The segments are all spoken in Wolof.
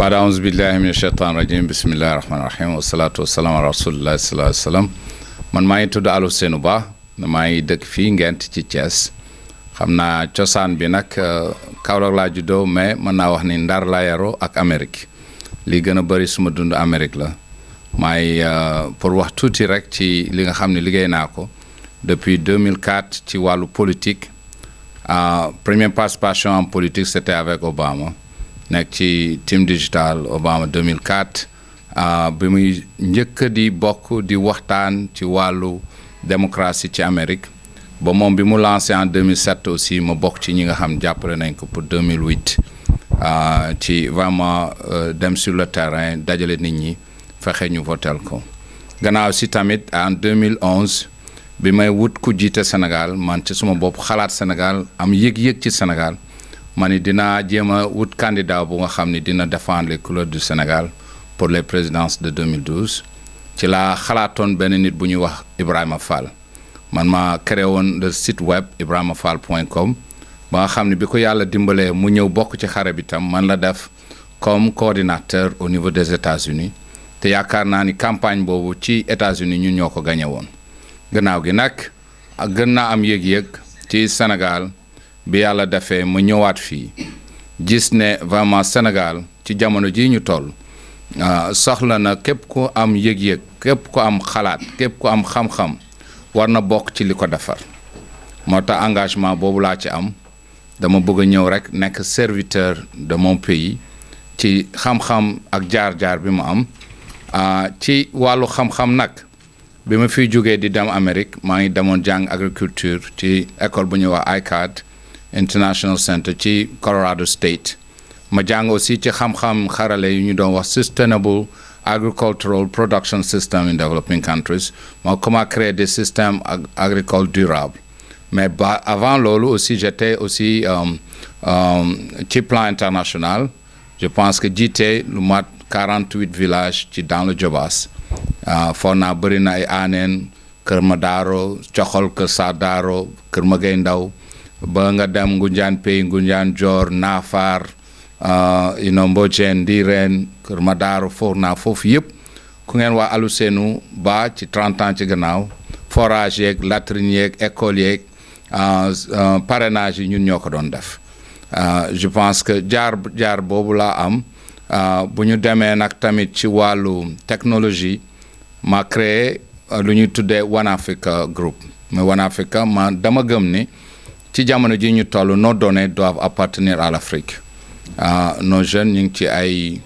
baada auzu billahi min shaitan rajim bismillahi rahmani rahim wasalaatu wasalaam ala rasulillahi sallallahu alayhi wa sallam man maa ngi tudd Alioune Ba maa ngi dëkk fii Ngent ci Thiès xam naa cosaan bi nag Kaolack laa juddoo mais mën naa wax ni Ndar laa yaroo ak Amérique li gën a bëri suma dund Amérique la maay pour wax tuuti rek ci li nga xam ne liggéey naa ko depuis 2004 ci wàllu politique première participation en politique c'était avec Obama nekk ci team digital Obama 2004 bi muy njëkk di bokk di waxtaan ci wàllu démocratie ci Amérique ba moom bi mu lancé en 2007 aussi ma bokk ci ñi nga xam jàppale nañ ko pour 2008 ci vraiment dem sur le terrain dajale nit ñi fexe ñu votel ko gannaaw si tamit en 2011 bi may wut ku jiite Sénégal man ci suma bopp xalaat Sénégal am yëg-yëg ci Sénégal ma ni dinaa jéem a wut candidat bu nga xam ni dina défendre les couleurs du Sénégal pour les présidences de 2012 ci laa xalaatoon benn nit bu ñuy wax Ibrahima Fall man ma créé woon le site web ibrahimafall.com ba nga xam ne bi ko yàlla dimbalee mu ñëw bokk ci xare bi tam man la def comme coordinateur au niveau des États-Unis te yaakaar naa ni campagne boobu ci États-Unis ñun ñoo ko gagné woon gannaaw gi nag gën naa am yëg-yëg ci Sénégal bi yàlla defee ma ñëwaat fii gis ne vraiment Sénégal ci jamono ji ñu toll soxla na képp ku am yëg-yëg képp ku am xalaat képp ku am xam-xam war na bokk ci li ko defar moo tax engagement boobu laa ci am dama bëgg a ñëw rek nekk serviteur de mon pays ci xam-xam ak jaar-jaar bi mu am ci wàllu xam-xam nag bi ma fiy jógee di dem Amérique maa ngi demoon jàng agriculture ci école bu ñuy wax ICAD International Center ci Colorado State ma jàng aussi ci xam-xam xarale yu ñu doon wax Sustainable Agricultural Production System in Developing Countries moo comment créer des systèmes agricoles durables mais avant loolu aussi j'étais aussi ci plan international je pense que jiite lu mat 48 villages ci dans le Diobass foog naa bëri na ay Aaneen Kër Madaro Coxol Kër Sadaro Kër Magay Ndaw ba nga dem Ngunjaan Pey Ngunjaan Joor Naafar Mbojeen Ndiireen Kër Madaro foog naa foofu yëpp ku ngeen wax Alioune Ba ci 30 ans ci gannaaw forage yeeg latrine yeeg école yeeg parrainage yi ñun ñoo ko doon def je pense que jaar boobu laa am bu ñu demee nag tamit ci wàllu technologie ma créé lu ñuy tuddee One Africa Group mais One Africa ma dama gëm ni ci jamono ji ñu toll nos données doivent appartenir à l'Afrique nos jeunes ñu ngi ci ay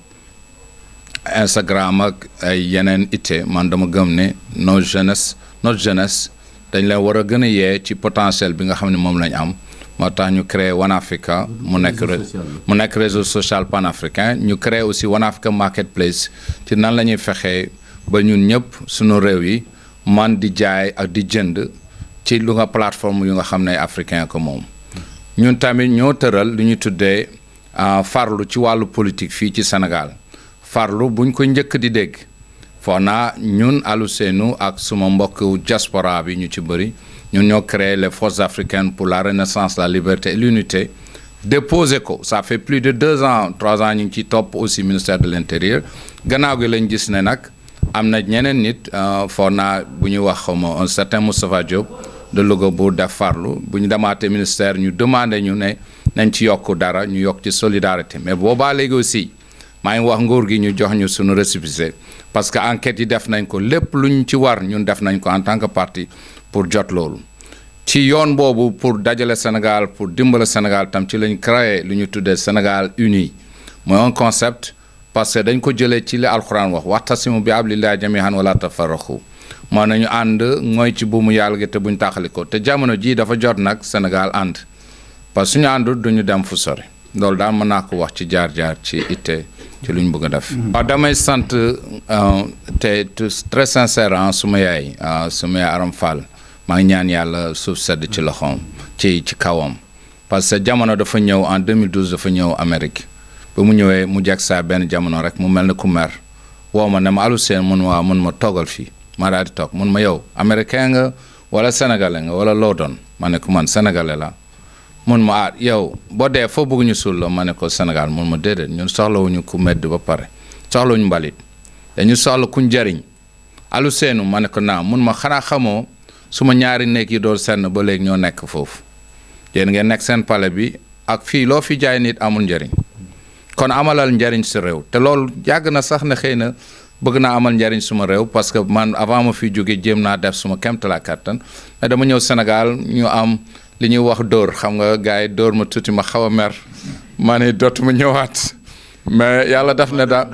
Instagram ak ay yeneen ité man dama gëm ne notre jeunesse dañ leen war a gën a yee ci potentiel bi nga xam ne moom lañ am moo tax ñu créé One Africa mu nekk réseau social panafricain ñu créé aussi One Africa Marketplace ci nan la ñuy fexee ba ñun ñëpp suñu réew yi man di jaay ak di jënd ci lu nga plateforme yu nga xam ne africain ko moom ñun tamit ñoo tëral lu ñu tuddee farlu ci wàllu politique fii ci Sénégal farlu buñ ko njëkk di dégg foo naa ñun Alioune ak suma mbokk diaspora bi ñu ci bëri ñun ñoo créé les forces africaines pour la renaissance la liberté et l'unité déposé ko ça fait plus de 2 ans 3 ans ñu ngi ciy topp aussi ministère de l'intérieur gannaaw gi lañ gis ne nag am na ñeneen nit foo naa bu ñuy wax xawma un certain Moustapha Diop de Louga bu def farlu bu ñu demaatee ministère ñu demandé ñu ne nañ ci yokk dara ñu yokk ci solidarité mais boobaa léegi aussi maa ngi wax nguur gi ñu jox ñu suñu récépissé parce que enquête yi def nañ ko lépp luñ ci war ñun def nañ ko en tant que parti pour jot loolu ci yoon boobu pour dajale Sénégal pour dimbale Sénégal tam ci lañ créé lu ñu tuddee Sénégal uni mooy un concept parce que dañ ko jëlee ci li alxuraan wax waxtasimu bi hablillahi jami'an wala tafarraqu moo nañu ànd mooy ci buumu yàlla gi te buñ taxali ko te jamono jii dafa jot nag Sénégal ànd parce que suñu àndul duñu dem fu sori loolu daal mën naa ko wax ci jaar-jaar ci itte ci lu ñu bëgg a def. waaw damay sant te très sincère suma yaay Aram Fall maa ngi ñaan yàlla suuf sedd ci loxoom ci kawam parce que jamono dafa ñëw en 2012 dafa ñëw Amérique ba mu ñëwee mu jeg saa benn jamono rek mu mel ne ku mer woo ma ne ma Alioune mun ma toogal fii ma daal di toog mun ma yow américain nga wala sénégalais nga wala loo doon ma ne ko man sénégalais la mun ma yow boo dee foo bëgg ñu suul la ma ne ko Sénégal mun ma déedéet ñun soxlawuñu ku medd ba pare soxlawuñu mbalit dañu soxla kuñ jariñ Aliou Seynou ma ne ko naa mun ma xanaa xamoo suma ñaari néeg yi doon senn ba léegi ñoo nekk foofu yéen ngeen nekk seen palais bi ak fii loo fi jaay nit amul njariñ kon amalal njariñ si réew te loolu yàgg na sax ne xëy na bëgg naa amal njariñ suma réew parce que man avant ma fi jóge jéem naa def suma kéemtalaay kàttan mais dama ñëw Sénégal ñu am li ñuy wax dóor xam nga gars yi dóor ma tuuti ma xaw a mer ma ne dootuma ñëwaat mais yàlla def ne da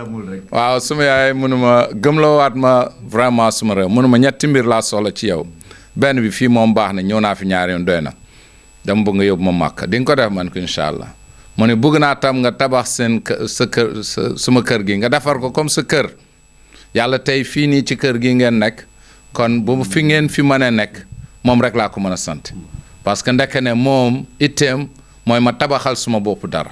waaw suma yaay mënuma gëmloowaat ma vraiment suma réew mënuma ñetti mbir laa soxla ci yow benn bi fii moom baax na ñëw naa fi ñaari yoon doy na dama bëgg nga yóbbu ma màkk di nga ko def man ko incha allah mu ne bëgg naa tam nga tabax seen sa kër suma kër gi nga defar ko comme sa kër yàlla tey fii nii ci kër gi ngeen nekk kon bu fi ngeen fi mën a nekk moom rek laa ko mën a sant parce que ndekk ne moom itteem mooy ma tabaxal suma bopp dara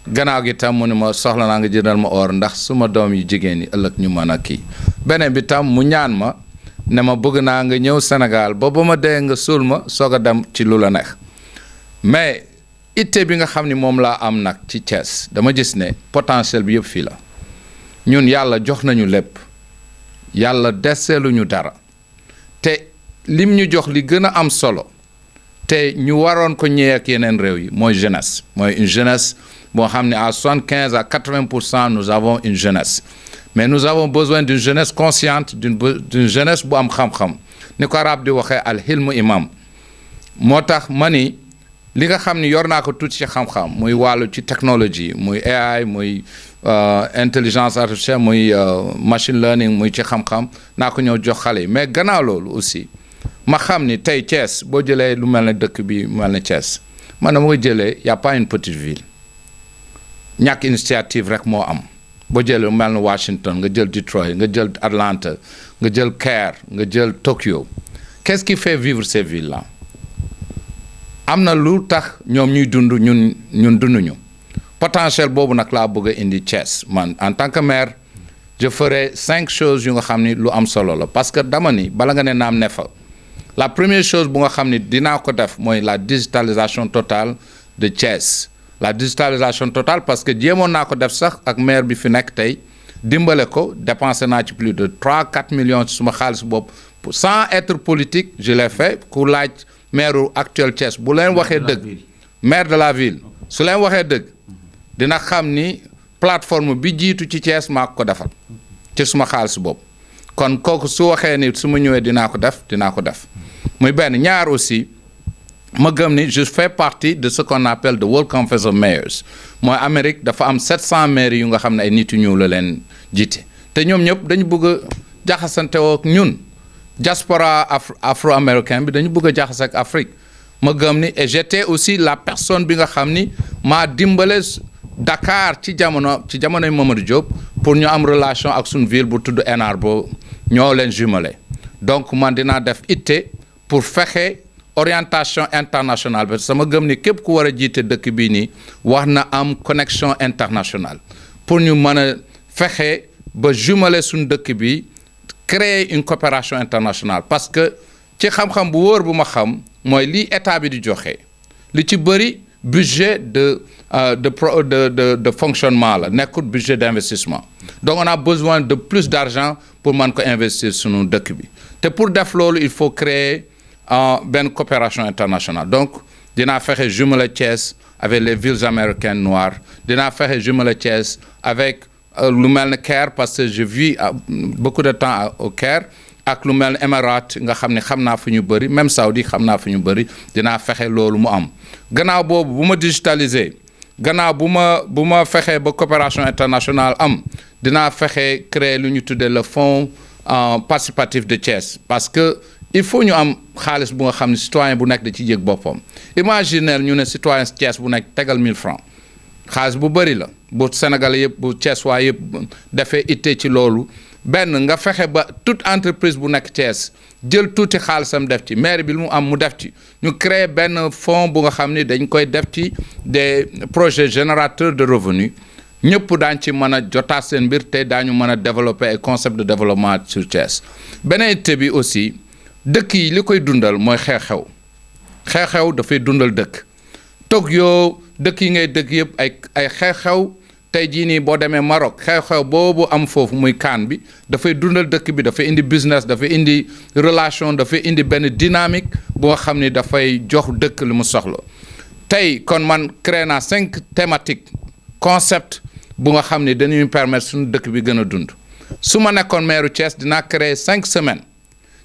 gannaaw gi tam mu ne ma soxla naa nga jëndal ma or ndax suma doom yu jigéen yi ëllëg ñu mën a kii beneen bi tam mu ñaan ma ne ma bëgg naa nga ñëw Sénégal ba ma dee nga suul ma soog a dem ci lu la neex mais itte bi nga xam ni moom laa am nag ci Thiès dama gis ne potentiel bi yëpp fii la ñun yàlla jox nañu lépp yàlla deseeluñu dara te lim ñu jox li gën a am solo te ñu waroon ko ñëwee ak yeneen réew yi mooy jeunesse mooy une jeunesse boo xam ne à 75 à 80% nous avons une jeunesse mais nous avons besoin d'une jeunesse consciente d'une jeunesse bu am xam-xam ni ko arab di waxee al hilmu imam moo tax ma ni li nga xam ni yor naa ko tuuti ci xam-xam muy wàllu ci technologie muy AI muy intelligence artificielle muy machine learning muy ci xam-xam naa ko ñëw jox xale yi mais gannaaw loolu aussi ma xam ni tey Thiès boo jëlee lu mel ne dëkk bi mel ne Thiès man na ma ko jëlee y a pas une petite ville ñàkk initiative rek moo am boo jëlee lu mel ne Washington nga jël Detroit nga jël Atlanta nga jël Caire nga jël Tokyo qu'est-ce qui fait vivre ces villes là am na lu tax ñoom ñuy dund ñun dunduñu potentiel boobu nag laa bëgg a indi Thiès man en tant que maire je ferai 5 choses yu nga xam ni lu am solo la parce que dama ni bala nga ne naam ne fa la première chose bu nga xam ni dinaa ko def mooy la digitalisation totale de Thiès la digitalisation totale parce que jéemoon naa ko def sax ak maire bi fi nekk tey dimbale ko dépensé naa ci plus de 3-4 millions ci suma xaalis bopp sans être politique je l'ai fait ku laaj maire actuel Thiès bu leen waxee dëgg maire de la ville su leen waxee dëgg dina xam ni plateforme bi jiitu ci Thiès maa ko defal ci suma xaalis bopp kon kooku su waxee ni su ma ñëwee dinaa ko def muy benn ñaar aussi ma gëm ni je fais partie de ce qu'on appelle the World Conference of Mayors mooy Amérique dafa am 700 maires yu nga xam ne ay nit yu ñuul la leen jiite te ñoom ñëpp dañu bëgg a jaxasante ak ñun diaspora afro-américain bi dañu bëgg a jaxase ak Afrique ma gëm ni et j'étais aussi la personne bi nga xam ni maa dimbale Dakar ci jamonoy Mamadou Diop pour ñu am relation ak suñu ville bu tudd Enar bo ñoo leen jumelé donc man dinaa def itte pour fexe orientation internationale parce que sama gëm ni képp ku war a jiite dëkk bii nii wax na am connexion internationale pour ñu mën a fexe ba jumelé suñu dëkk bi créer une coopération internationale parce que ci xam-xam bu wóor bu ma xam mooy lii état bi di joxe li ci bëri budget de fonctionnement la nekkul budget d'investissement donc on a besoin de plus d'argent pour mën ko investir sunu dëkk bi te pour def loolu il faut créer benn coopération internationale donc dinaa fexe jumeler Thiès avec les villes américaines noires dinaa fexe jumeler Thiès avec lu mel ne Caire parce que je vis beaucoup de temps au Caire ak lu mel ne Émirats nga xam ne xam naa fu ñu bëri même Saoudi xam naa fu ñu bëri dinaa fexe loolu mu am gannaaw boobu bu ma digitaliser gannaaw bu ma fexee ba coopération internationale am dinaa fexe créer lu ñu tuddee le fonds participatif de Thiès parce que il faut ñu am xaalis bu nga xam ne citoyen bu nekk da ci yëg boppam imaginez ñu ne citoyen Thiès bu nekk tegal 1000 francs xaalis bu bëri la bu Sénégal yëpp bu Thiès waa yëpp defee itte ci loolu benn nga fexe ba toute entreprise bu nekk Thiès jël tuuti xaalisam def ci maire bi lu mu am mu def ci ñu créer benn fonds bu nga xam ni dañ koy def ci des projets générateurs de revenus ñëpp daañ ci mën a jotaat seen mbir te daañu mën a développer ay concept de développement sur Thiès beneen itte bi aussi dëkk yi li koy dundal mooy xew-xew dafay dundal dëkk Tokyo dëkk yi ngay dëkk yëpp ay xew-xew tey jii nii boo demee Maroc xew-xew boobu am foofu muy kaan bi dafay dundal dëkk bi dafay indi business dafay indi relation dafay indi benn dynamique bu nga xam ni dafay jox dëkk lu mu soxla tey kon man créé naa 5 thématiques concept bu nga xam ni dañuy permettre suñu dëkk bi gën a dund su ma nekkoon maire Thiès dinaa créer 5 semaines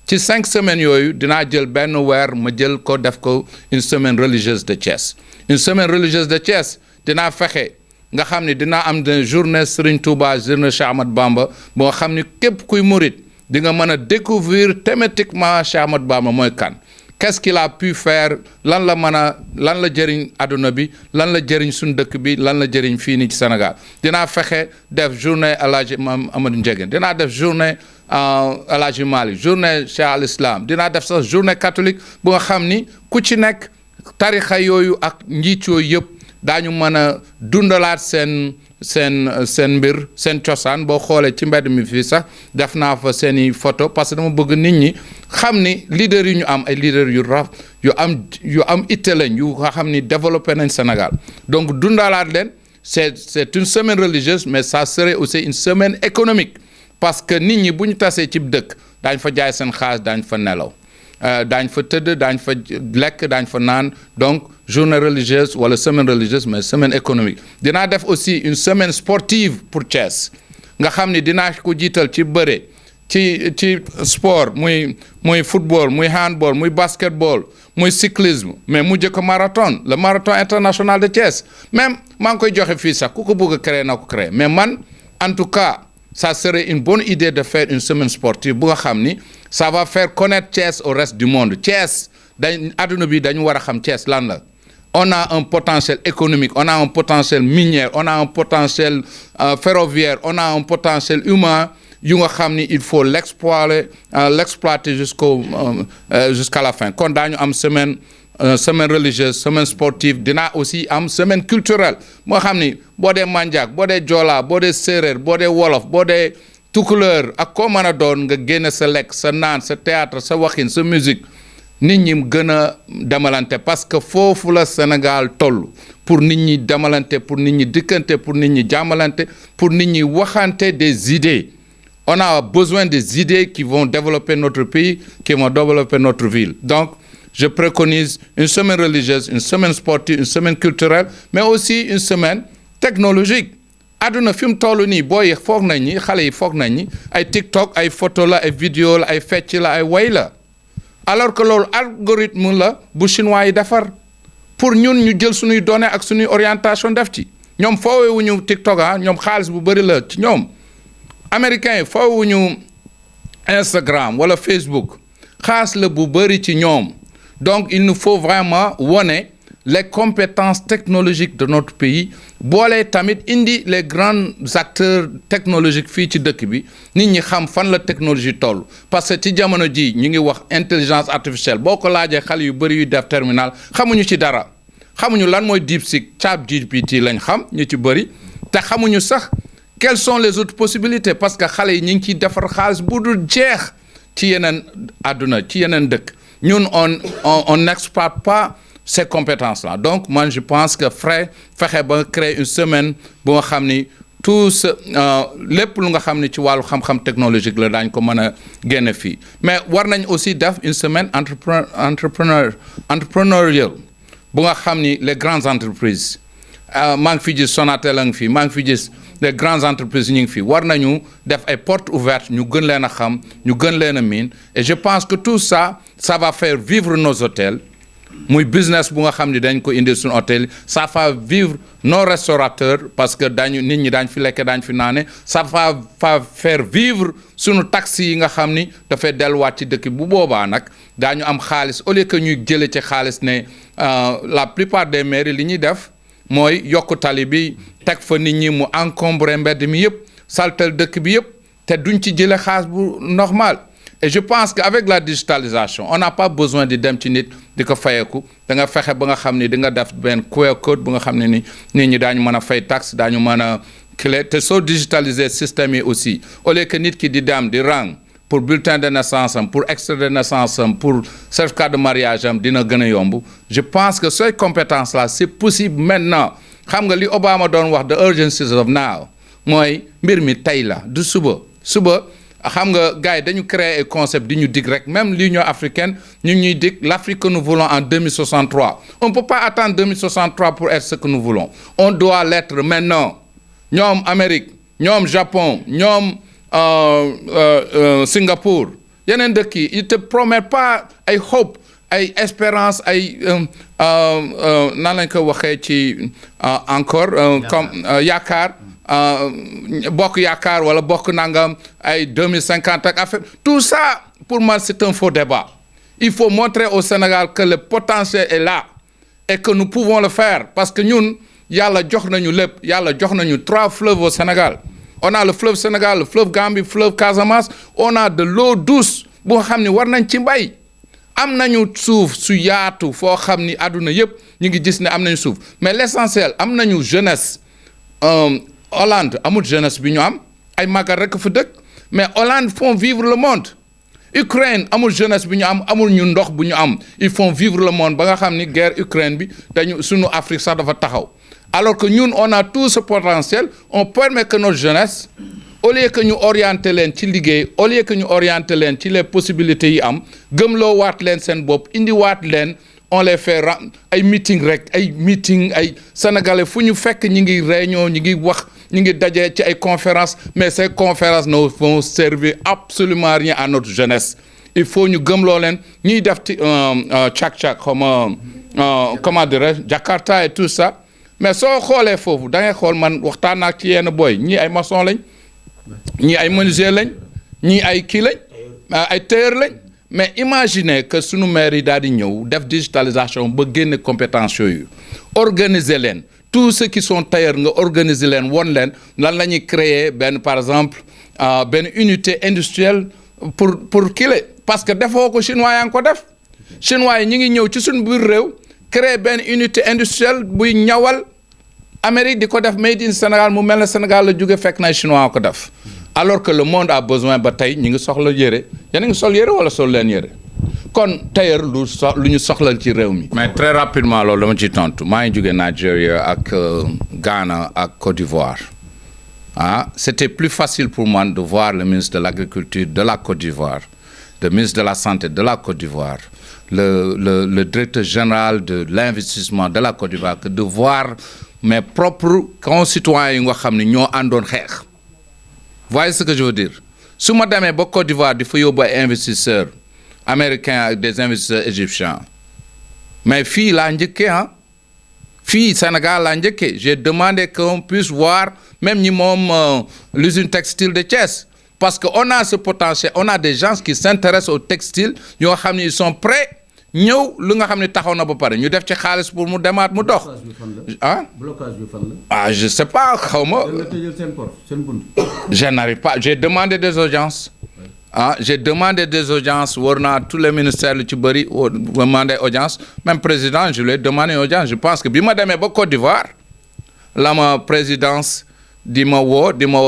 ci 5 semaines yooyu dinaa jël benn weer ma jël ko def ko une semaine religieuse de Thiès une semaine religieuse de Thiès dinaa fexe nga xam ni dinaa am de journée Serigne Touba journée Cheikh Ahmad Bamba boo xam ni képp kuy murit di nga mën a découvrir thématiquement Cheikh Ahmad Bamba mooy kan qu'est-ce qu'il a pu faire lan la mën a lan la jëriñ àdduna bi lan la jëriñ suñu dëkk bi lan la jëriñ fii nii ci Sénégal dinaa fexe def journée El Hadj Amadou Ndiéguène dinaa def journée El Hadj Malick journée Cheikh al Islam dinaa def sax journée catholique bu nga xam ni ku ci nekk tarixa yooyu ak njiit yooyu yëpp daañu mën a dundalaat seen mbir seen cosaan boo xoolee ci mbedd mi fii sax def naa fa seeni photo parce que dama bëgg nit ñi xam ni leader yi ñu am ay leader yu am itte lañ yu nga xam ni développé nañ Sénégal donc dundalaat leen c'est une semaine religieuse mais ça serait aussi une semaine économique parce que nit ñi bu ñu tasee ci dëkk daañ fa jaay seen xaalis daañ fa nelaw daañ fa tëdd daañ fa lekk daañ fa naan donc journée religieuse wala semaine religieuse mais semaine économique dinaa def aussi une semaine sportive pour Thiès nga xam ni dinaa ko jiital ci bëre ci sport muy football muy handball muy basketball muy cyclisme mais mujjee ko marathon le marathon international de Thiès même maa ngi koy joxe fii sax ku ko bëgg a créer na ko créer mais man en tout cas ça serait une bonne idée de faire une semaine sportive bu nga xam ni ça va faire connaître Thiès au reste du monde Thiès adduna bi dañu war a xam Thiès lan la on a un potentiel économique on a un potentiel minier on a un potentiel ferroviaire on a un potentiel humain yu nga xam ni il faut l'exploiter jusqu'à la fin kon daañu am semaine religieuse semaine sportive dinaa aussi am semaine culturelle moo xam ni boo dee manjaak boo dee joolaa boo dee séeréer boo dee wolof boo dee tukuleur ak koo mën a doon nga génne sa lekk sa naan sa théâtre sa waxin sa musique nit ñi gën a demalante parce que foofu la Sénégal toll pour nit ñi demalante pour nit ñi dikkante pour nit ñi jàmmalante pour nit ñi waxante des idées on a besoin des idées qui vont développer notre pays qui vont développer notre ville donc je préconise une semaine religieuse une semaine sportive une semaine culturelle mais aussi une semaine technologique àdduna fi mu toll nii booy foog nañ ñi xale yi foog nañ ñi ay TikTok ay photo la ay vidéo la ay fecc la ay way la alors que loolu algorithme la bu chinois yi defar pour ñun ñu jël suñuy données ak suñuy orientation def ci ñoom foowewuñu TikTok ñoom xaalis bu bëri la ci ñoom américains yi foowewuñu Instagram wala Facebook xaalis la bu bëri ci ñoom donc il nous faut vraiment wone les compétences technologiques de notre pays boole tamit indi les grands acteurs technologiques fii ci dëkk bi nit ñi xam fan la technologie toll parce que ci jamono ji ñu ngi wax intelligence artificielle boo ko laajee xale yu bëri yu def terminal xamuñu ci dara xamuñu lan mooy DeepSeek ChatGPT lañ xam ñu ci bëri te xamuñu sax quelles sont les autres possibilités parce que xale yi ñu ngi ciy defar xaalis bu dul jeex ci yeneen àdduna ci yeneen dëkk ñun on n'exploite pas ces compétences-là donc moi je pense que fexe ba créer une semaine bu nga xam ni tout ce lépp lu nga xam ni ci wàllu xam-xam technologique la daañ ko mën a génne fii mais war nañ aussi def une semaine entrepreneurial bu nga xam ni les grandes entreprises maa ngi fi gis Sonatel a ngi fi maa ngi fi gis les grandes entreprises ñu ngi fi war nañu def ay portes ouvertes ñu gën leen a xam ñu gën leen a miin et je pense que tout ça va faire vivre nos hôtels muy business bu nga xam ni dañ ko indi suñu hôtel ça va vivre nos restaurateurs parce que nit ñi daañ fi lekke daañ fi naane ça va faire vivre suñu taxi yi nga xam ni dafay delluwaat ci dëkk bu boobaa nag daañu am xaalis au lieu que ñuy jële ci xaalis ne la plupart des mairies li ñuy def mooy yokku tali bi teg fa nit ñi mu encombré mbedd mi yëpp saltel dëkk bi yëpp te duñ ci jële xaalis bu normal et je pense qu'avec la digitalisation on n'a pas besoin di dem ci nit di ko fayeku da nga fexe ba nga xam ni di nga def benn QR code bu nga xam ne ni nit ñi daañu mën a fay taxe daañu mën a clé te soo digitaliser système yi aussi au lieu que nit ki di dem di rang pour bulletin de naissance pour extrait de naissance pour certificat de mariage dina gën a yomb je pense que ces compétences là c'est possible maintenant xam nga li Obama doon wax the urgency of now mooy mbir mi tey la du suba xam nga gars yi dañu créer un concept di ñu dig rek même l'Union africaine ñu ñuy dig l'Afrique que nous voulons en 2063 on ne peut pas attendre 2063 pour être ce que nous voulons on doit l'être maintenant ñoom Amérique ñoom Japon ñoom Singapour yeneen dëkk yi ils te promettent pas ay hope ay espérance ay nan lañ ko waxee ci encore comme yaakaar bokk yaakaar wala bokk nangam ay 2050 ak affaire tout ça pour moi c'est un faux débat il faut montrer au Sénégal que le potentiel est là et que nous pouvons le faire parce que ñun yàlla jox nañu lépp yàlla jox nañu 3 fleuves au Sénégal on a le fleuve Sénégal le fleuve Gambie fleuve Casamance on a de l'eau douce boo xam ni war nañ ci mbay am nañu suuf su yaatu foo xam ni àdduna yëpp ñu ngi gis ne am nañu suuf mais l'essentiel am nañu jeunesse Hollande amul jeunesse bi ñu am ay magal rek fa dëkk mais Hollande font vivre le monde Ukraine amul jeunesse bi ñu am amul ñu ndox bu ñu am ils font vivre le monde ba nga xam ni guerre Ukraine bi dañu sunu Afrique sax dafa taxaw alors que ñun on a tout ce potentiel on permet que notre jeunesse au lieu que ñu orienter leen ci liggéey au lieu que ñu orienter leen ci les possibilités yi am gëmloo waat leen seen bopp indi waat leen on les fait ay meeting rek ay meeting ay sénégalais fu ñu fekk ñi ngi réunion ñi ngi wax ñi ngi daje ci ay conférences mais ces conférences ne vont servir absolument rien à notre jeunesse il faut ñu gëmloo leen ñuy def ci cak-cak comme comment dirais-je Jakarta et tout ça mais soo xoolee foofu da ngay xool man waxtaan naa ci yenn boy ñii ay maçon lañ ñii ay menuisier lañ ñii ay kii lañ ay tailleur lañ mais imaginez que sunu maire yi daal di ñëw def digitalisation ba génne compétence yooyu organiser leen tous ceux qui sont tailleurs nga organiser leen won leen lan la ñuy créer benn par exemple benn unité industrielle pour kii la parce que defoo ko chinois yaa ngi ko def chinois yi ñu ngi ñëw ci suñu biir réew créer benn unité industrielle buy ñawal Amérique di ko def made in Sénégal mu mel ne Sénégal la jóge fekk na chinois ko def alors que le monde a besoin ba tey ñu ngi soxla yére yéen a ngi sol yére wala sol leen yére kon tailleur lu ñu soxla ci réew mi. mais très rapidement loolu dama ciy tontu maa ngi jóge Nigeria ak Ghana ak Côte d'Ivoire c'était plus facile pour moi de voir le ministre de l'Agriculture de la Côte d'Ivoire le ministre de la Santé de la Côte d'Ivoire le directeur général de l'investissement de la Côte d'Ivoire que de voir mes propres concitoyens yi nga xam ne ñoo àndoon xeex. Voyez ce que je veux dire su ma demee ba Côte d'Ivoire di fa yóbbu ay investisseurs américains ak des investisseurs égyptiens mais fii laa njëkkee fii Sénégal laa njëkkee j'ai demandé qu'on puisse voir même ñi moom l'usine textile de Thiès parce que on a ce potentiel on a des gens qui s'intéressent au textile ñoo xam ne ils sont prêts ñëw lu nga xam ne taxaw na ba pare ñu def ci xaalis pour mu demaat mu dox blocage bi fan la je sais pas xaw ma je n'arrive pas j'ai demandé des audiences j'ai demandé des audiences war naa tous les ministères lu ci bëri demandé audience même président je lui ai demandé audience je pense que bi ma demee ba Côte d'Ivoire la ma présidence di ma woo di ma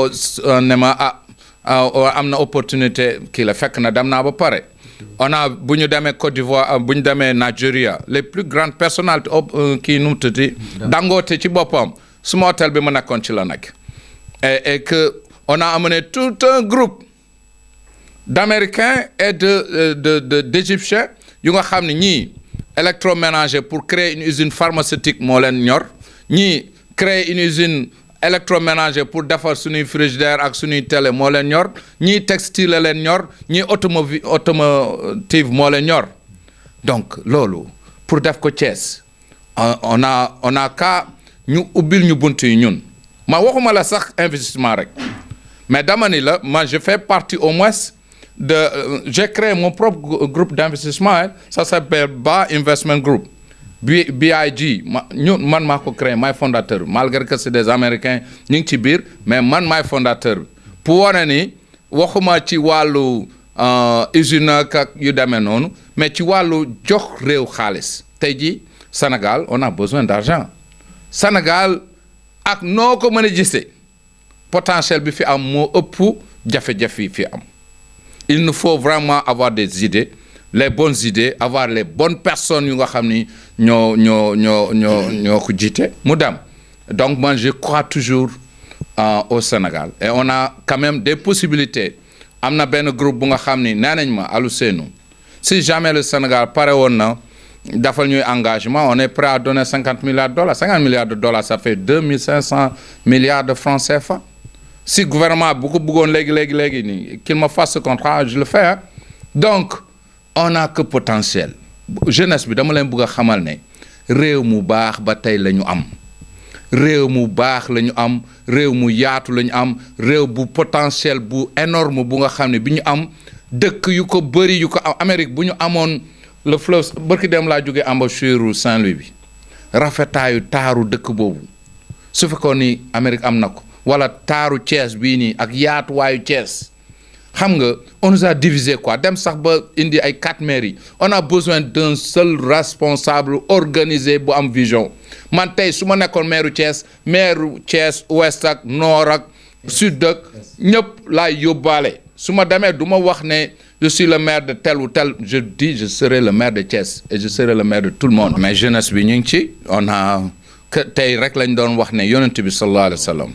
ne ma am na opportunité kii la fekk na dem naa ba pare on a bu ñu demee Côte d'Ivoire bu ñu demee Nigeria les plus grandes personnalités kii nu mu tudd Dangote ci boppam suma hôtel bi ma nekkoon ci la nekk et que on a amené tout un groupe d'Américains et d'Égyptiens yu nga xam ne ñii électroménager pour créer une usine pharmaceutique moo leen ñor ñii créer une usine électroménager pour defar suñuy frigidaire ak suñuy télé moo leen ñor ñii textile leen ñor ñii automotive moo leen ñor donc loolu pour def ko Thiès on a qu'à ñu ubbil ñu bunt yi ñun ma waxuma la sax investissement rek mais dama ni la moi je fais partie au moins j'ai créé mon propre groupe d'investissement ça s'appelle Ba Investment Group BIG man maa ko créé maay fondateur malgré que c'est des Américains ñu ngi ci biir mais man maay fondateur pour wane ni waxuma ci wàllu usine ak yu demee noonu mais ci wàllu jox réew xaalis tey jii Sénégal on a besoin d'argent Sénégal ak noo ko mën a gisee potentiel bi fi am moo ëpp jafe-jafe yi fi am il nous faut vraiment avoir des idées, les bonnes idées, avoir les bonnes personnes yu nga xam ni ñoo ko jiite mu dem. Donc moi je crois toujours au Sénégal et on a quand même des possibilités. Am na benn groupe bu nga xam ni nee nañ ma Alou Seynou si jamais le Sénégal pare woon na dafal ñuy engagement, on est prêt à donner 50 milliards de dollars. 50 milliards de dollars, ça fait 2500 milliards de francs CFA. Si le gouvernement a beaucoup qu'il me fasse ce contrat, je le fais. Hein? Donc, on n'a que potentiel. Jeunesse, je veux xamal ne réew mu baax ba tey la ñu am. Réew mu baax la ñu am, réew mu yaatu la ñu am, réew bu potentiel bu énorme bu nga xam ne bi ñu am dëkk yu ko bëri yu ko am Amérique bu ñu amoon le fleuve barki dem laa jógee embouchure Saint-Louis bi rafetaayu taaru dëkk boobu su fekkoon ni Amérique am na ko wala taaru Thiès bii nii ak yaatuwaayu Thiès xam nga on nous a divisé quoi dem sax ba indi ay 4 mairies on a besoin d'un seul responsable organisé bu am vision man tey su ma nekkoon maire Thiès ouest ak nord ak sud ak ñëpp laay yóbbaale su ma demee du ma wax ne je suis le maire de tel ou tel, je dis je serai le maire de Thiès et je serai le maire de tout le monde. Mais jeunesse bi ñu ngi ci on a que tey rek lañ doon wax ne yonent bi sallallahu alayhi wa sallam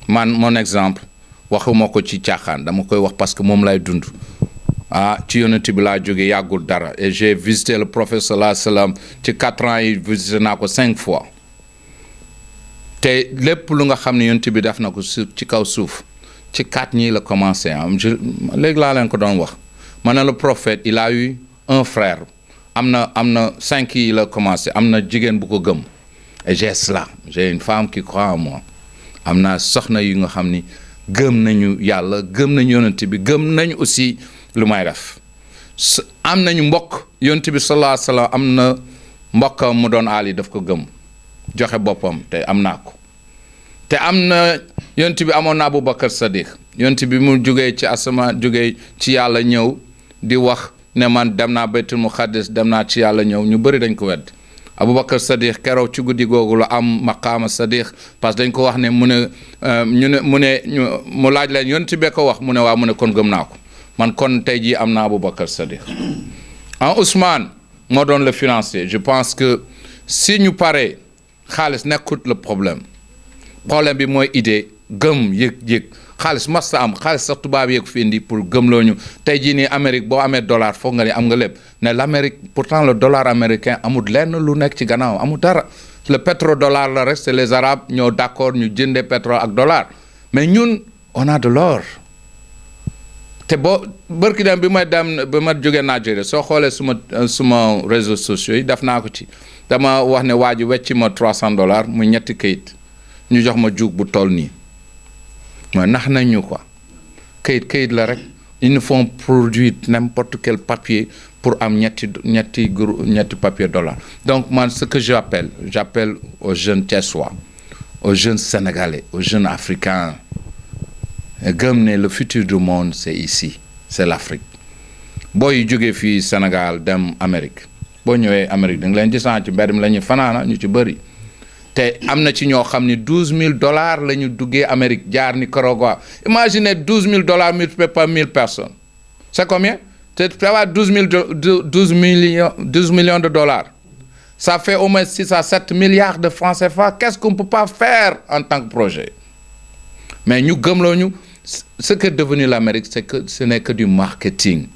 man mon exemple waxuma ko ci caaxaan dama koy wax parce que moom lay dund ci yonent bi laa jógee yàggul dara et j'ai visité le prophète sallallahu alayhi wa sallam ci 4 ans yi visité naa ko 5 fois te lépp lu nga xam ne yonent bi def na ko ci kaw suuf ci 4 ñii la commencé léegi laa leen ko doon wax. Maintenant, le prophète, il a eu un frère. Amna 5 yi il a commencé. Amna jigen bu ko gëm. Et j'ai cela. J'ai une femme qui croit en moi. Amna soxna yu nga xamni gëm nañu Yalla, gëm nañu yonent bi, gëm nañu aussi lu may def. Am nañu mbokk yonent bi sallallahu alayhi wasallam amna mbokk mu doon Ali daf ko gëm. Joxe boppam te am naa ko. Te amna yonent bi amoon na Abubakar Sadiq. Yonent bi mu jógee ci asamaan jógee ci Yàlla ñëw di wax ne man dem naa Baytul Muqaddis dem naa ci Yàlla ñëw ñu bëri dañ ko wedd Abubakar Sadiq keroog ci guddi googu la am maqaama Sadiq parce que dañ ko wax ne mu laaj leen yonent bi ko wax mu ne waa mu ne kon gëm naa ko man kon tey jii am naa Abubakar Sadiq Ousmane moo doon le financier je pense que si ñu paree xaalis nekkut le problème bi mooy idée gëm yëg xaalis masta am xaalis sax tubaab yeeg fi indi pour gëmloo ñu tey jii nii Amérique boo amee dollar foog nga ni am nga lépp ne l'Amérique pourtant le dollar américain amul lenn lu nekk ci gannaaw amul dara le pétrodollar la rek c'est les arabes ñoo d'accord ñu jëndee pétrole ak dollar mais ñun on a de l'or te boo bërki dem bi ma jógee Nigeria soo xoolee suma réseaux sociaux yi def naa ko ci dama wax ne waa ji wecci ma $300 muy ñetti kayit ñu jox ma juug bu toll nii mooy nax nañ ñu quoi kayit la rek ils nous font produire n'importe quel papier pour am ñetti papier dollar donc man ce que j'appelle aux jeunes Thiessois aux jeunes Sénégalais aux jeunes Africains gëm ne le futur du monde c'est ici c'est l'Afrique booy jógee fii Sénégal dem Amérique boo ñëwee Amérique da nga leen gis ci mbedd mi la ñuy fanaana ñu ci bëri te am na ci ñoo xam ni $12,000 la ñu duggee Amérique jaar Nicaragua imaginez $12,000 multiplié par 1000 personnes c'est combien tu vas avoir 12 millions de dollars ça fait au moins 6 à 7 milliards de francs CFA qu'est-ce qu'on peut pas faire en tant que projet mais ñu gëmloo ñu ce qu'est devenu l'Amérique c'est que ce n'est que du marketing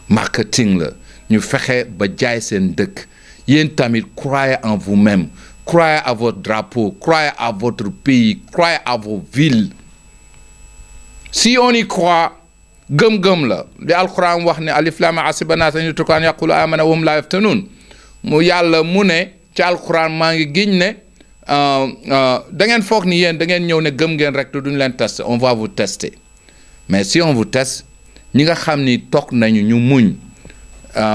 la ñu fexe ba jaay seen dëkk yéen tamit croyez en vous-même croyez à votre drapeau, croyez à votre pays, croyez à vos villes. Si on y croit, gëm la li alquran wax ne alif lam hasiba naas an yutraku an yaqulu amana wa hum la yaftanun mu yàlla mu ne ci alquran maa ngi giñ ne da ngeen foog ni yéen da ngeen ñëw ne gëm ngeen rek te duñ leen tester on va vous tester mais si on vous teste ñi nga xam ni toog nañu ñu muñ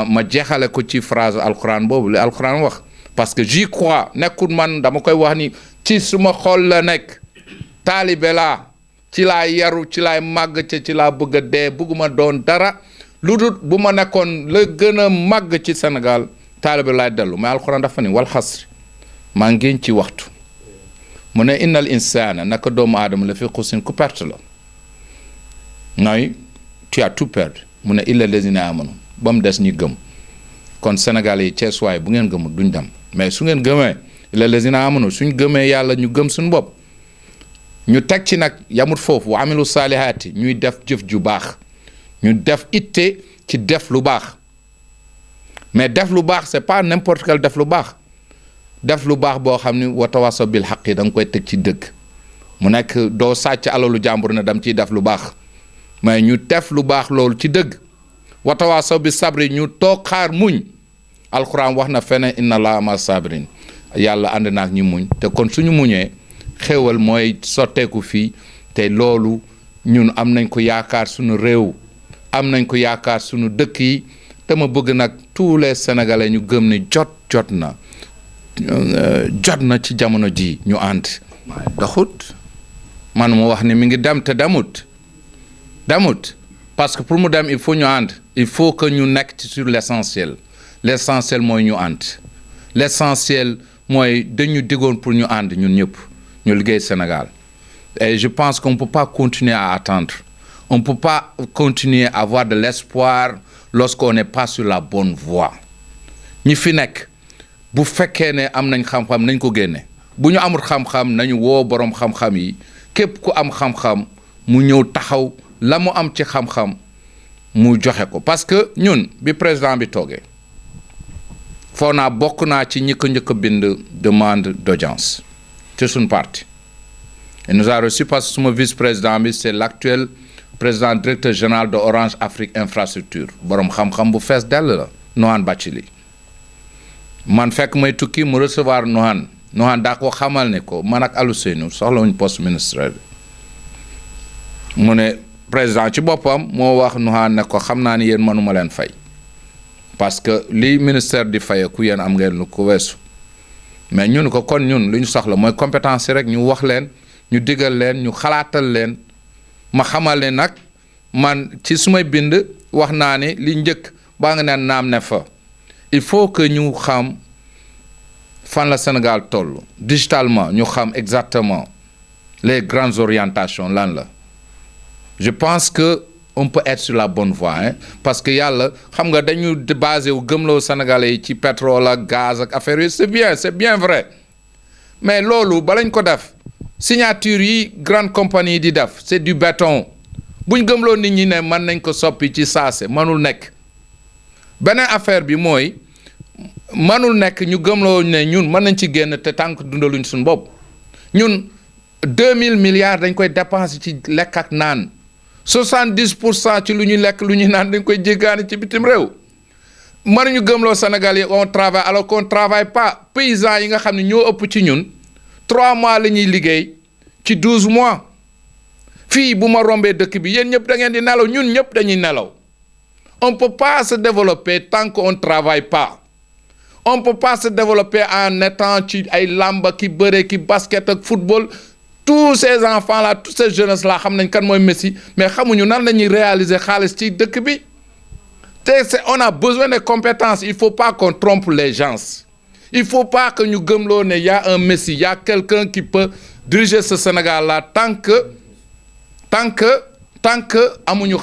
ma jeexale ko ci phrase alquran boobu li alquran wax parce que j'y crois nekkul man dama koy wax ni ci suma xol la nekk taalibe laa ci laa yaru ci laay màgg ci laa bëgg a dee bëgguma doon dara lu dul bu ma nekkoon la gën a màgg ci Sénégal taalibe laay dellu mais alxuraan dafa ni wal xasri maa ngi ci waxtu mu ne innal insaana naka doomu aadama la fi xusin ku perte la nooy tu as tout perdu mu ne illa lazina amanu ba mu des ñi gëm kon Sénégalais yi Cees waay bu ngeen gëmul duñ dem mais su ngeen gëmee illa lazina amanu suñ gëmee yàlla ñu gëm suñu bopp ñu teg ci nag yamut foofu wa amilu saalihaati ñuy def jëf ju baax ñu def itte ci def lu baax mais def lu baax c'est pas n'importe quel def lu baax boo xam ni wa tawasaw bil haqqi da nga koy teg ci dëgg mu nekk doo sàcc alalu jàmbur ne dam ciy def lu baax mais ñu def lu baax loolu ci dëgg wa tawasaw bi sabri ñu toog xaar muñ alquran wax na fene inna allaha ma sabirin yàlla ànd naak ñu muñ te kon suñu muñee xéewal mooy sotteeku fii te loolu ñun am nañ ko yaakaar suñu réew am nañ ko yaakaar suñu dëkk yi te ma bëgg nag tous les sénégalais ñu gëm ni jot na ci jamono ji ñu ànd doxut man mu wax ni mi ngi dem te demut parce que pour mu dem il faut ñu ànd il faut que ñu nekk ci sur l'essentiel mooy ñu ànd l'essentiel mooy dañu diggoon pour ñu ànd ñun ñëpp ñu liggéey Sénégal et je pense qu'on ne peut pas continuer à attendre on ne peut pas continuer à avoir de l'espoir lorsqu'on n'est pas sur la bonne voie ñi fi nekk bu fekkee ne am nañ xam-xam nañ ko génne bu ñu amul xam-xam nañu woo boroom xam-xam yi képp ku am xam-xam mu ñëw taxaw la mu am ci xam-xam mu joxe ko parce que ñun bi président bi toogee foo naa bokk naa ci ñi ko njëkk a bind demande d'audience ci suñ parti il nous a reçu parce que suma vice-président bi c'est l'actuel président directeur général de Orange Afrique Infrastructure boroom xam-xam bu fees dell la Nohan Bathily man fekk may tukki mu recevoir Nohan daa ko xamal ne ko man ak Alou Seynou soxlawuñ poste ministériel mu ne président ci boppam moo wax Nohan ne ko xam naa ni yéen mënuma leen fay parce que li ministère di fayeku yéen am ngeen lu ko weesu mais ñun ko kon ñun lu ñu soxla mooy compétence yi rek ñu wax leen ñu digal leen ñu xalaatal leen ma xamal ne nag man ci sumay bind wax naa ne li njëkk baa nga neen naam ne fa il faut que ñu xam fan la Sénégal toll digitalement ñu xam exactement les grandes orientations lan la je pense que on peut être sur la bonne voie parce que yàlla xam nga dañu basé wu gëmloo Sénégalais yi ci pétrole ak gaz ak affaire yi c'est bien vrai mais loolu balañ ko def signature yi grande compagnie yi di def c'est du béton buñ gëmloo nit ñi ne mën nañ ko soppi ci saase mënul nekk beneen affaire bi mooy mënul nekk ñu gëmloo ne ñun mën nañ ci génn te tànk dundaluñ suñu bopp ñun 2000 milliards dañ koy dépenser ci lekk ak naan 70% ci lu ñuy lekk lu ñuy naan dañ koy jéggaani ci bitim réew mënuñu gëmloo Sénégal yi on travaille alors qu'on travaille pas paysans yi nga xam ne ñoo ëpp ci ñun 3 mois la ñuy liggéey ci 12 mois fii bu ma rombee dëkk bi yéen ñëpp da ngeen di nelaw ñun ñëpp dañuy nelaw on peut pas se développer tant qu'on travaille pas on peut pas se développer en étant ci ay lamba ki bëre ki basket ak football tous ces enfants là tous ces jeunes là xam nañ kan mooy Messi mais xamuñu nan la ñuy réaliser xaalis ci dëkk bi te on a besoin de compétences il faut pas qu'on trompe les gens il faut pas que ñu gëmloo ne y a un Messi y a quelqu'un qui peut diriger ce Sénégal là tant que amuñu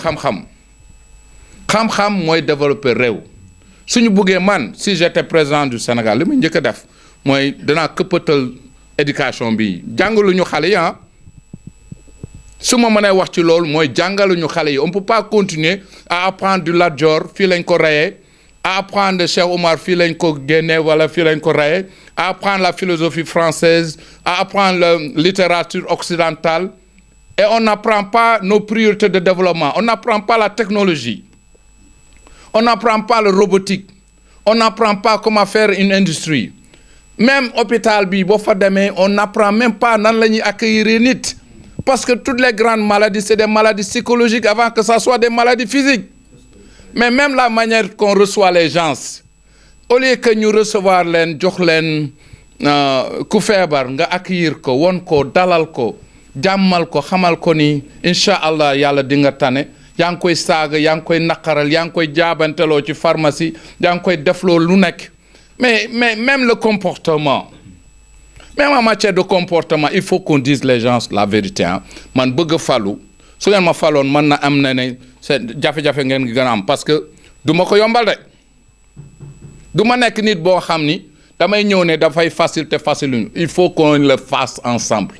xam-xam mooy développer réew suñu buggee man si j'étais président du Sénégal li muy njëkk a def mooy danaa këppatal éducation bi jàngaluñu xale yi su ma mënee wax ci loolu mooy jàngaluñu xale yi on peut pas continuer à apprendre du Lat Dior fii lañ ko reyee à apprendre de Cheikh Oumar fii lañ ko génnee wala fii lañ ko reyee à apprendre la philosophie française à apprendre la littérature occidentale et on n'apprend pas nos priorités de développement on n'apprend pas la technologie on n'apprend pas le robotique on n'apprend pas comment faire une industrie même hôpital bi boo fa demee on n'apprend même pas nan la ñuy accueillir nit parce que toutes les grandes maladies c'est des maladies psychologiques avant que ça soit des maladies physiques mais même la manière qu'on reçoit les gens au lieu que ñu recevoir leen jox leen ku feebar nga accueillir ko won ko dalal ko jàmmal ko xamal ko ni incha allah yàlla di nga tane yaa ngi koy saaga yaa ngi koy naqaral yaa ngi koy jaabanteloo ci pharmacie yaa ngi koy defloo lu nekk mais même le comportement même en matière de comportement il faut qu'on dise les gens la vérité man bëgg a falu su ngeen ma faloon mën na am na ne c'est jafe-jafe ngeen ngi gën a am parce que du ma ko yombal de du ma nekk nit boo xam ni damay ñëw ne dafay facile te facile il faut qu'on le fasse ensemble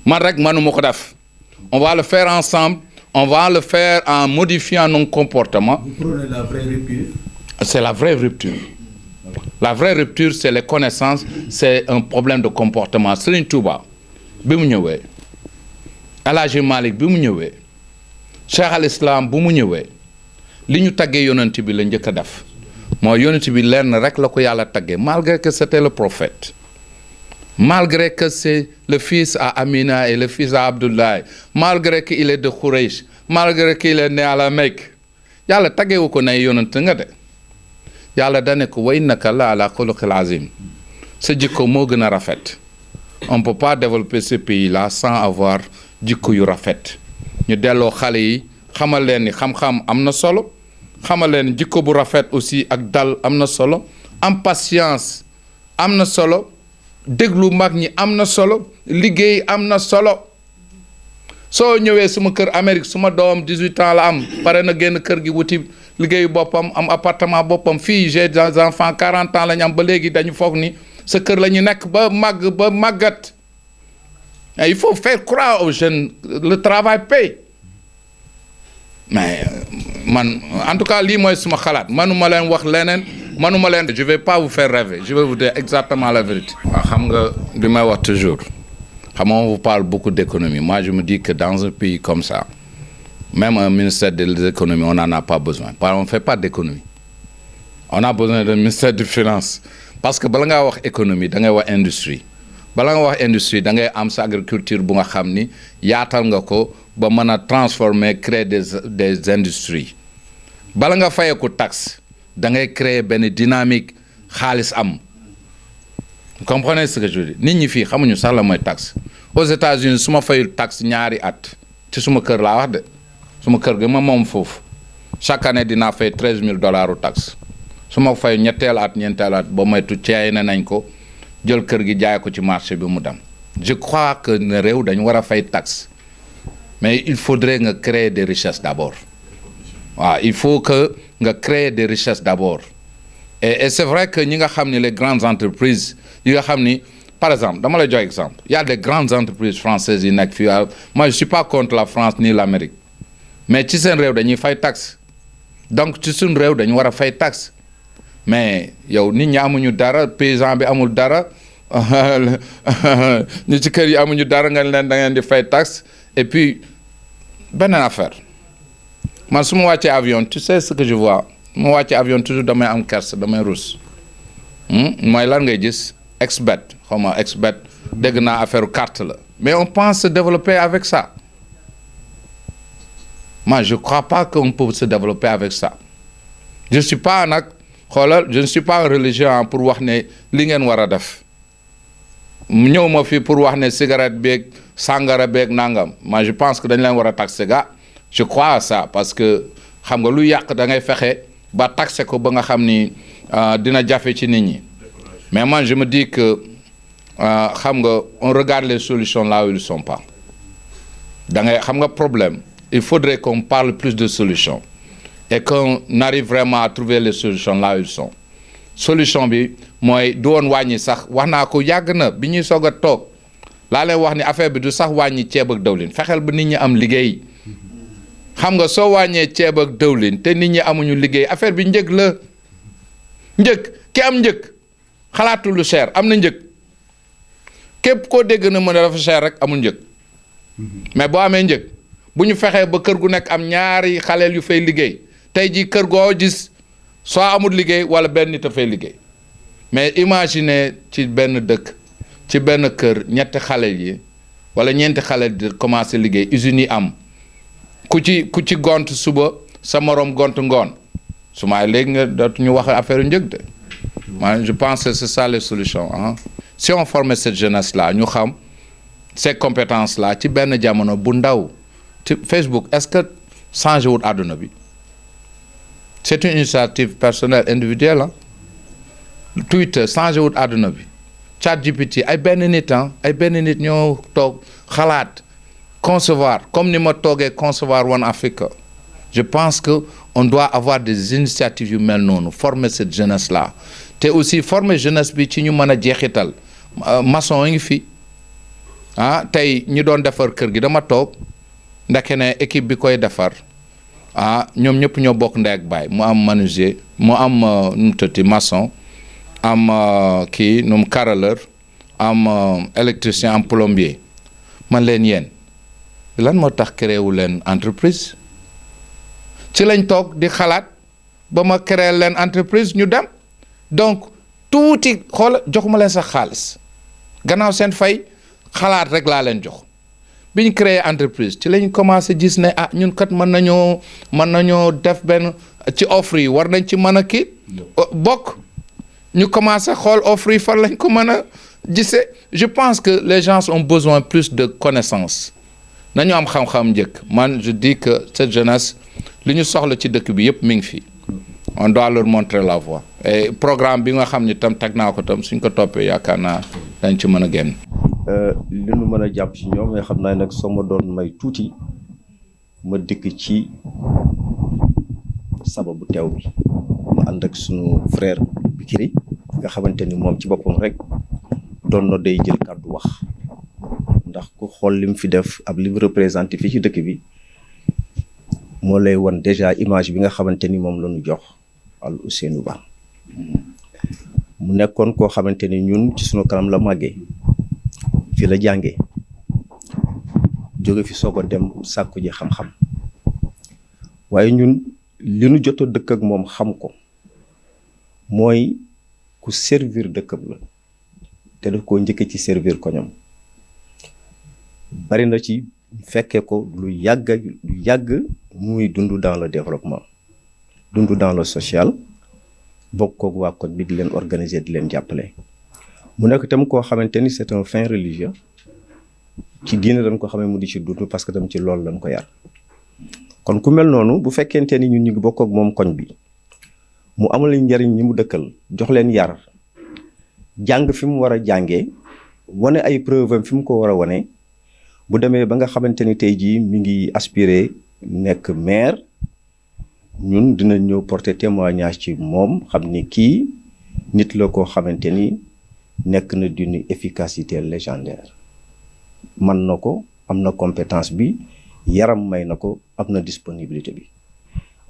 man rek manuma ko def on va le faire ensemble on va le faire en modifiant nos comportements. Vous prenez la vraie rupture. C'est la vraie rupture. La vraie rupture, c'est les connaissances, c'est un problème de comportement. Serigne Touba bi mu ñëwee El Hadji Malick bi mu ñëwee Cheikh al Islam bu mu ñëwee li ñu taggee yonent bi la njëkk a def mooy yonent bi lenn rek la ko yàlla taggee malgré que c'était le prophète malgré que c'est le fils à Amina et le fils à Abdoulaye malgré qu'il est de Khouraish malgré qu'il est né à la Mecque yàlla taggeewu ko ne yonent nga de yàlla dane ko wa innaka la ala xuluqil azim sa jikko moo gën a rafet on peut pas développer ce pays là sans avoir jikko yu rafet ñu delloo xale yi xamal leen ni xam-xam am na solo xamal leen jikko bu rafet aussi ak dal am na solo am patience am na solo déglu mag ñi am na solo liggéey am na solo soo ñëwee suma kër Amérique suma doom 18 ans la am pare na génn kër gi wuti liggéeyu boppam am appartement boppam fii j'ai des enfants 40 ans la ñu am ba léegi dañu foog ni sa kër la ñu nekk ba màgg ba màggat il faut faire croire aux jeunes le travail paye mais man en tout cas lii mooy suma xalaat manuma leen wax leneen manuma leen je vais pas vous faire rêver je vais vous dire exactement la vérité. waaw xam nga li may wax toujours xam nga on vous parle beaucoup d'économie moi je me dis que dans un pays comme ça même un ministère de l'économie on n'en a pas besoin parce qu'on ne fait pas d'économie on a besoin d'un ministère des finances parce que bala ngaa wax économie da ngay wax industrie bala nga wax industrie da ngay am sa agriculture bu nga xam ni yaatal nga ko ba mën a transformer créer des industries bala nga fayeeku taxe da ngay créer benn dynamique xaalis am vous comprenez ce que je veux dire nit ñi fii xamuñu sax la mooy taxe aux États-Unis su ma fayul taxe ñaari at ci suma kër laa wax de suma kër gi ma moom foofu chaque année dinaa fay $13,000 taxe su ma fay ñetteel at ñeenteel at ba moytu ceey ne nañ ko jël kër gi jaay ko ci marché bi mu dem je crois que ne réew dañu war a fay taxe mais il faudrait nga créer des richesses d'abord waaw il faut que nga créer des richesses d'abord et c'est vrai que ñi nga xam ni les grandes entreprises yi nga xam ni par exemple dama lay jox exemple il y a des grandes entreprises françaises yi nekk fii moi je suis pas contre la France ni l'Amérique mais ci seen réew dañuy fay taxe donc ci suñ réew dañu war a fay taxe mais yow nit ñi amuñu dara paysan bi amul dara ñi ci kër yi amuñu dara nga leen da ngeen di fay taxe et puis beneen affaire man su ma wàccee avion tu sais ce que je vois ma wàccee avion toujours damay am kersa damay rus mooy lan ngay gis exbet xaw ma exbet dégg naa affaire carte la mais on pense se développer avec ça moi je crois pas qu'on peut se développer avec ça je suis pas nag xoolal je ne suis pas un religieux pour wax ne li ngeen war a def ñëw ma fi pour wax ne cigarette beeg sangara beeg nangam moi je pense que dañ leen war a taxer ga je crois à ça parce que xam nga lu yàq da ngay fexe ba taxer ko ba nga xam ni dina jafe ci nit ñi mais moi je me dis que xam nga on regarde les solutions là où ils sont pas da ngay xam nga problème il faudrait qu'on parle plus de solutions et qu'on arrive vraiment à trouver les solutions là où ils sont solution bi mooy du woon wàññi sax wax naa ko yàgg na bi ñuy soog a toog laa leen wax ni affaire bi du sax wàññi ceeb ak dawlin fexeel ba nit ñi am liggéey xam nga soo wàññee ceeb ak dawlin te nit ñi amuñu liggéey affaire bi njëg la njëg ki am njëg xalaatul lu cher am na njëg képp koo dégg na mën a dafa cher rek amul njëg mais boo amee njëg bu ñu fexee ba kër gu nekk am ñaari xaleel yu fay liggéey tey jii kër goo gis soo amul liggéey wala benn nit a fay liggéey mais imaginez ci benn dëkk ci benn kër ñetti xaleel yi wala ñeenti xaleel di commencé liggéey usines yi am ku ci gont suba sa morom gont ngoon su ma léegi nga dootuñu wax affaire njëg de man je pense que c'est ça les solutions ah si on forme cette jeunesse là ñu xam ces compétences là ci benn jamono bu ndaw ci Facebook est-ce que changé wut àdduna bi c'est une initiative personnelle individuelle ah Twitter changé wut àdduna bi ChatGPT ay benn nit ñoo toog xalaat concevoir comme ni ma toogee concevoir One Africa je pense que on doit avoir des initiatives yu mel noonu former cette jeunesse là te aussi former jeunesse bi ci ñu mën a jeexital maçon yi ngi fi ah tey ñi doon defar kër gi dama toog ndeke ne équipe bi koy defar ah ñoom ñëpp ñoo bokk ndey ak baay mu am menuisier mu am nu mu tëddee maçon am kii nu mu carreleur am électricien am plombier man leen yéen lan moo tax créé wu leen entreprise ci lañ toog di xalaat ba ma créé leen entreprise ñu dem donc tuuti xoola joxuma leen sax xaalis gannaaw seen fay xalaat rek laa leen jox bi ñu créé entreprise ci lañ commencé gis ne ah ñun kat mën nañoo def benn ci offre yi war nañ ci mën a kii bokk ñu commencé xool offre yi fan lañ ko mën a gisee je pense que les gens ont besoin plus de connaissances nañu am xam-xam njëkk man je dis que cette jeunesse li ñu soxla ci dëkk bi yëpp mi ngi fi on doit leur montrer la voie et programme bi nga xam ni tam teg naa ko tam suñ ko toppee yaakaar naa dañ ci mën a génn. li nu mën a jàpp ci ñoom mais xam naa nag soo ma doon may tuuti ma dikk ci sababu teew bi ma ànd ak sunu frère Bikiri nga xamante ni moom ci boppam rek doon na day jël kàddu wax ndax ku xool lim fi def ab li mu représenté fii ci dëkk bi moo lay wan déjà image bi nga xamante ni moom la ñu jox Al Ousseynou Ba mu nekkoon koo xamante ni ñun ci sunu kanam la màggee fi la jàngee jóge fi soog a dem sàkku ji xam-xam waaye ñun li nu jot a dëkk ak moom xam ko mooy ku servir dëkkam la te daf koo njëkkee ci servir koñam bari na ci fekkee ko lu yàgg muy dund dans le développement dund dans le social bokk koog waa koñ bi di leen organiser di leen jàppale mu nekk tam koo xamante ni c'est un fin religieux ci diine dañ ko xamee mu di ci dund parce que tam ci loolu lañ ko yar kon ku mel noonu bu fekkente ni ñun ñu ngi bokk ak moom koñ bi mu amal njariñ ñi mu dëkkal jox leen yar jàng fi mu war a jàngee wane ay preuve am fi mu ko war a wane bu demee ba nga xamante ni tey jii mi ngi aspiré nekk maire ñun dina ñëw porter témoignage ci moom xam ni kii nit la koo xamante ni nekk na d'une efficacité légendaire man na ko am na compétence bi yaram may na ko am na disponibilité bi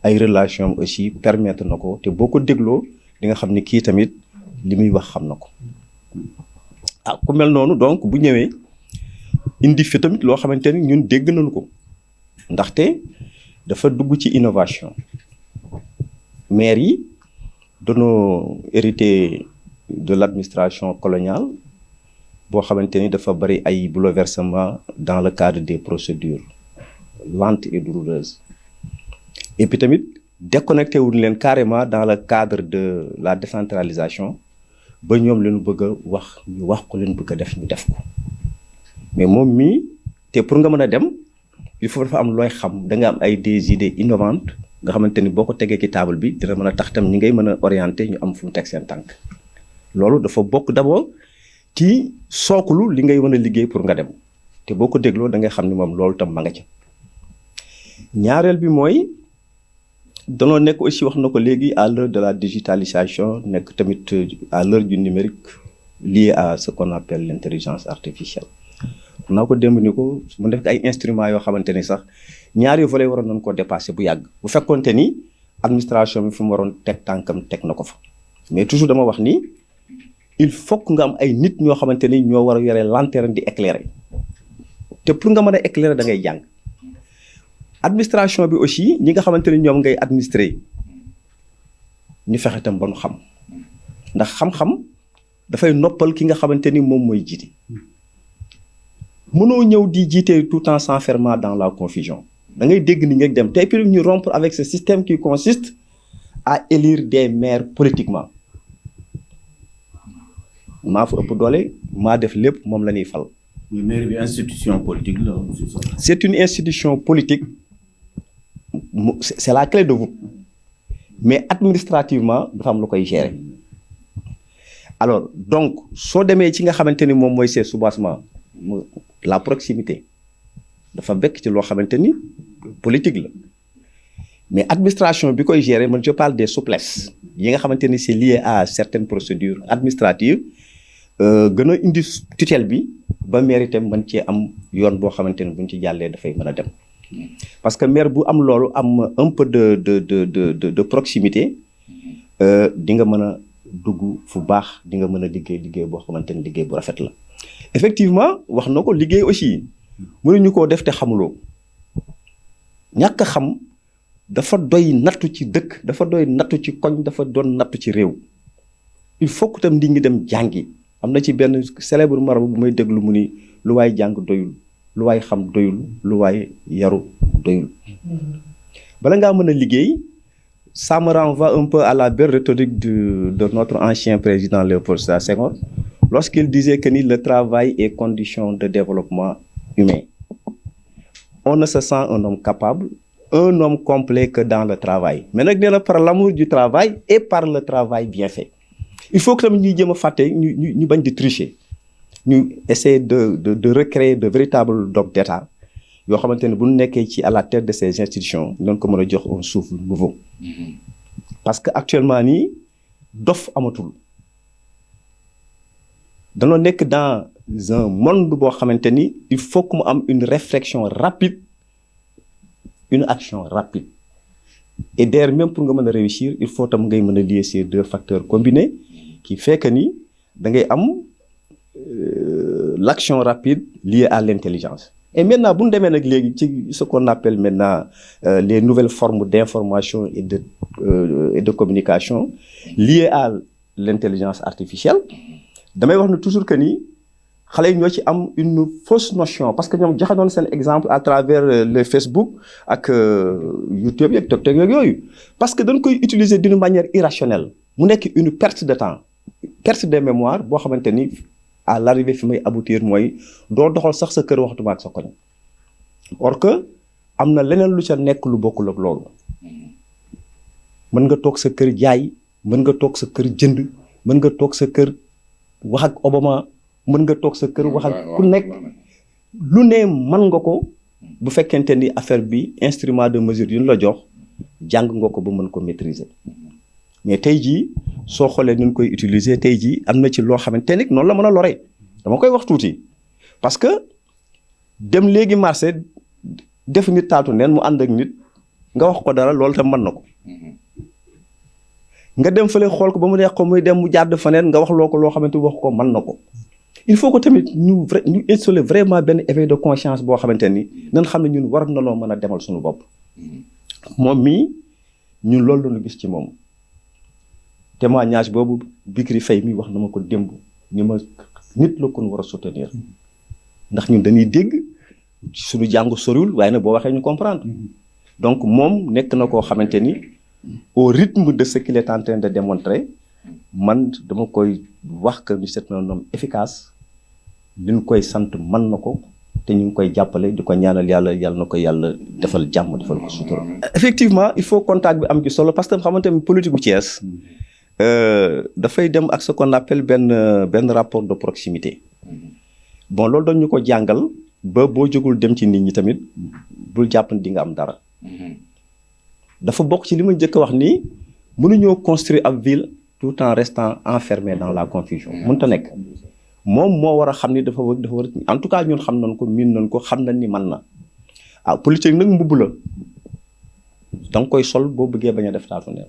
ay relation aussi permettre na ko te boo ko dégloo di nga xam ni kii tamit li muy wax xam na ko ah ku mel noonu donc bu ñëwee indi fi tamit loo xamante ni ñun dégg nañu ko ndaxte dafa dugg ci innovation maire yi dañoo hérité de l'administration coloniale boo xamante ni dafa bari ay bouleversements dans le cadre des procédures lentes et douloureuses et puis tamit déconnecté wuñ leen carrément dans le cadre de la décentralisation ba ñoom leen bëgg a wax ñu wax ko leen bëgg a def ñu def ko mais moom mii te pour nga mën a dem il faut dafa am looy xam da nga am ay des idées innovantes nga xamante ni boo ko tegee ci table bi dina mën a tax tam ñi ngay mën a orienter ñu am fu mu teg seen tànk loolu dafa bokk d'abord ci sookulu li ngay mën a liggéey pour nga dem te boo ko dégloo da ngay xam ni moom loolu tam ma nga ca ñaareel bi mooy danoo nekk aussi wax na ko léegi à l'heure de la digitalisation nekk tamit à l'heure du numérique lié à ce qu'on appelle l'intelligence artificielle naa ko démb ni ko mu def ay instruments yoo xamante ni sax ñaari volets waroon nañ ko dépasser bu yàgg bu fekkonte ni administration bi fi mu waroon teg tànkam teg na ko fa mais toujours dama wax ni il faut que nga am ay nit ñoo xamante ni ñoo war a yore lanterne di éclairer te pour nga mën a éclairer da ngay jàng administration bi aussi ñi nga xamante ni ñoom ngay administrer ñu fexe tam ba nu xam ndax xam-xam dafay noppal ki nga xamante ni moom mooy jiite mënoo ñëw di jiite tout en s'enfermant dans la confusion da ngay dégg ni nga dem tey puis ñu rompre avec ce système qui consiste à élire des maires politiquement maa fa ëpp doole maa def lépp moom la ñuy fal. mais maire bi institution politique la. c'est une institution politique c'est la clé de voûte mais administrativement dafa am lu koy gérer alors donc soo demee ci nga xamante ni moom mooy ses soubassements la proximité dafa bekk ci loo xamante ni politique la mais administration bi koy gérer man je parle des souplesses yi nga xamante ni c'est lié à certaines procédures administratives gën a indi tutelle bi ba maire itam mën cee am yoon boo xamante ni buñ ci jàllee dafay mën a dem parce que maire bu am loolu am un peu de proximité di nga mën a dugg fu baax di nga mën a liggéey boo xamante ni liggéey bu rafet la effectivement wax na ko liggéey aussi mënuñu koo def te xamuloo ñàkk a xam dafa doy nattu ci dëkk dafa doy nattu ci koñ dafa doon nattu ci réew il faut que tam nit ñi dem jàngi am na ci benn célèbre marabout bu may déglu mu ni lu waay jàng doyul lu waay xam doyul lu waay yaru doyul bala ngaa mën a liggéey ça me renvoie un peu à la belle rhétorique de notre ancien président Léopold Sédar Senghor lorsqu'il disait que ni le travail est condition de développement humain. On ne se sent un homme capable, un homme complet que dans le travail. Mais nag nee na par l'amour du travail et par le travail bien fait. Il faut que tamit ñuy jéem a fàtte ñu bañ di tricher ñu essayer de recréer de véritables dogs d'État yoo xamante ne bu ñu nekkee ci à la tête de ces institutions doon ko mën a jox un souffle nouveau. Parce que actuellement nii dof amatul. Danoo nekk dans un monde boo xamante ni il faut que mu am une réflexion rapide une action rapide et d'ailleurs même pour nga mën a réussir il faut tam ngay mën a lier ces deux facteurs combinés qui fait que ni da ngay am l'action rapide liée à l'intelligence. Et maintenant bu ñu demee nag léegi ci ce qu'on appelle maintenant les nouvelles formes d'information et de communication liées à l'intelligence artificielle damay wax ne toujours que ni xale yi ñoo ci am une fausse notion parce que ñoom joxe noonu seen exemple à travers le Facebook ak YouTube yeeg TikTok yeeg yooyu parce que dañ koy utiliser d'une manière irrationnelle mu nekk une perte de temps perte de mémoire boo xamante ni à l'arrivée fi may aboutir mooy doo doxal sax sa kër waxtuma ak sa koñ or que am na leneen lu ca nekk lu bokkul ak loolu mën nga toog sa kër jaay mën nga toog sa kër jënd mën nga toog sa kër wax ak Obama mën nga toog sa kër wax ak ku nekk lu ne mën nga ko bu fekkente ni affaire bi instrument de mesure yu ñu la jox jàng nga ko ba mën ko maîtriser mais tey jii soo xoolee nu ñu koy utiliser tey jii am na ci loo xamante ni noonu la mën a loree dama koy wax tuuti parce que dem léegi marché def nit taatu neen mu ànd ak nit nga wax ko dara loolu tam mën na ko nga dem fële xool ko ba mu neex ko muy dem mu jàdd faneen nga wax loo ko loo xamante wax ko mën na ko il faut que tamit ñu installer vraiment benn éveil de conscience boo xamante ni nañ xam ne ñun war na noo mën a demal suñu bopp moom mii ñun loolu lañu gis ci moom témoignage boobu Bikri Faye mi wax na ma ko démb ni ma nit la kon war a soutenir ndax ñun dañuy dégg suñu jàng soriwul waaye nag boo waxee ñu comprendre donc moom nekk na koo xamante ni au rythme de ce qu'il est en train de démontrer man dama koy wax que c'est un homme efficace li ñu koy sant man na ko te ñu ngi koy jàppale di ko ñaanal yàlla na ko yàlla defal jàmm defal ko sutura. Effectivement il faut contact bi am ci solo parce que xamante ni politique bu Thiès dafay dem ak ce qu'on appelle benn rapport de proximité bon loolu dañ ñu ko jàngal ba boo jógul dem ci nit ñi tamit bul jàpp ni di nga am dara. dafa bokk ci li ma njëkk a wax nii mënuñoo construire ab ville tout en restant enfermé dans la confusion mënut a nekk moom moo war a xam ni dafa war en tout cas ñun xam nañ ko miin nañ ko xam nañ ni mën na politique nag mbubb la da nga koy sol boo bëggee bañ a def taatu neen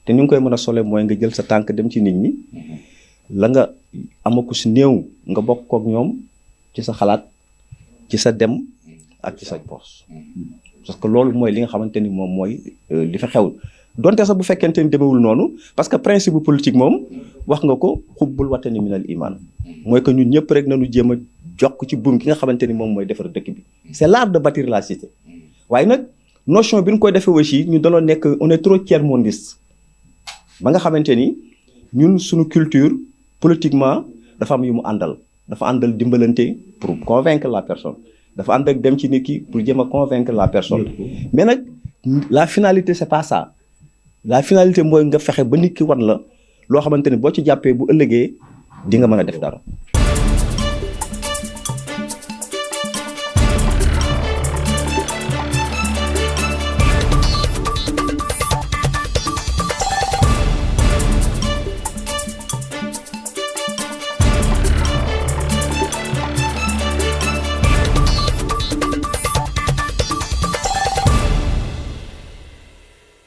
te ni nga koy mën a solee mooy nga jël sa tànk dem ci nit ñi la nga amaku si néew nga bokk kook ñoom ci sa xalaat ci sa dem ak ci sa poos parce que loolu mooy li nga xamante ni moom mooy li fa xew donte sax bu fekkente ni demewul noonu parce que principe bu politique moom wax nga ko xubbul watani minal iman mooy que ñun ñëpp rek nañu jéem a jokk ci buum ki nga xamante ni moom mooy defar dëkk bi c'est l'art de bâtir la cité waaye nag notion bi ñu koy defee aussi ñu dañoo nekk on est trop tiers-mondiste ba nga xamante ni ñun suñu culture politiquement dafa am yu mu àndal dafa àndal dimbalante pour convaincre la personne dafa ànd ak dem ci nit ki pour jéem a convaincre la personne mais nag la finalité c'est pas ça la finalité mooy nga fexe ba nit ki wan la loo xamante ni boo ci jàppee bu ëllëgee di nga mën a def dara